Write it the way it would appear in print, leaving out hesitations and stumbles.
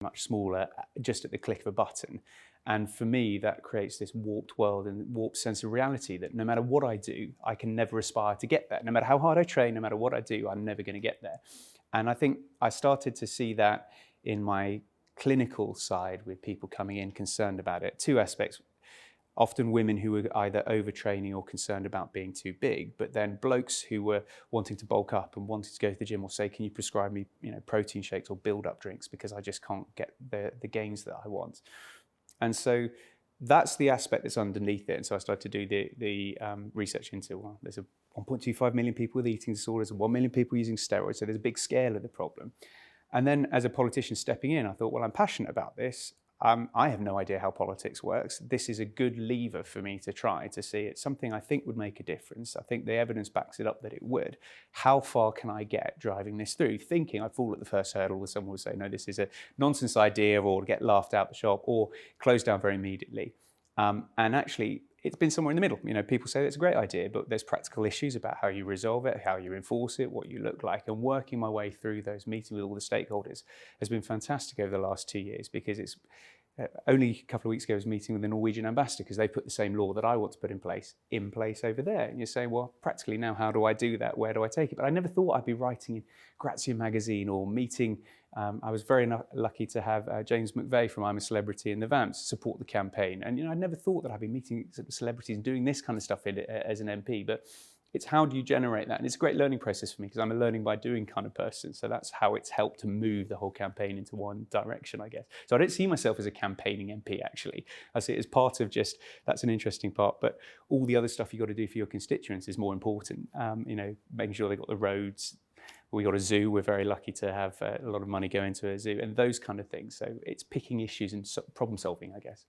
much smaller just at the click of a button. And for me, that creates this warped world and warped sense of reality that no matter what I do, I can never aspire to get there. No matter how hard I train, no matter what I do, I'm never going to get there. And I think I started to see that in my clinical side with people coming in concerned about it. Two aspects. Often women who were either overtraining or concerned about being too big, but then blokes who were wanting to bulk up and wanting to go to the gym or say, can you prescribe me, protein shakes or build-up drinks because I just can't get the gains that I want. And so that's the aspect that's underneath it. And so I started to do the research into, well, there's 1.25 million people with eating disorders and 1 million people using steroids. So there's a big scale of the problem. And then as a politician stepping in, I thought, well, I'm passionate about this. I have no idea how politics works. This is a good lever for me to try to see. It's something I think would make a difference. I think the evidence backs it up that it would. How far can I get driving this through? Thinking I'd fall at the first hurdle where someone would say, no, this is a nonsense idea, or get laughed out the shop, or closed down very immediately. And actually, it's been somewhere in the middle. People say it's a great idea, but there's practical issues about how you resolve it, how you enforce it, what you look like. And working my way through those meetings with all the stakeholders has been fantastic over the last 2 years, because it's only a couple of weeks ago I was meeting with the Norwegian ambassador because they put the same law that I want to put in place over there. And you're saying, well, practically now, how do I do that? Where do I take it? But I never thought I'd be writing in Grazia magazine or meeting. I was very lucky to have James McVeigh from I'm a Celebrity in the Vamps support the campaign. And I never thought that I'd be meeting celebrities and doing this kind of stuff as an MP. But it's how do you generate that? And it's a great learning process for me because I'm a learning by doing kind of person. So that's how it's helped to move the whole campaign into one direction, I guess. So I don't see myself as a campaigning MP, actually. I see it as part of just, that's an interesting part, but all the other stuff you got to do for your constituents is more important. Making sure they've got the roads. We got a zoo. We're very lucky to have a lot of money go into a zoo and those kind of things. So it's picking issues and problem solving, I guess.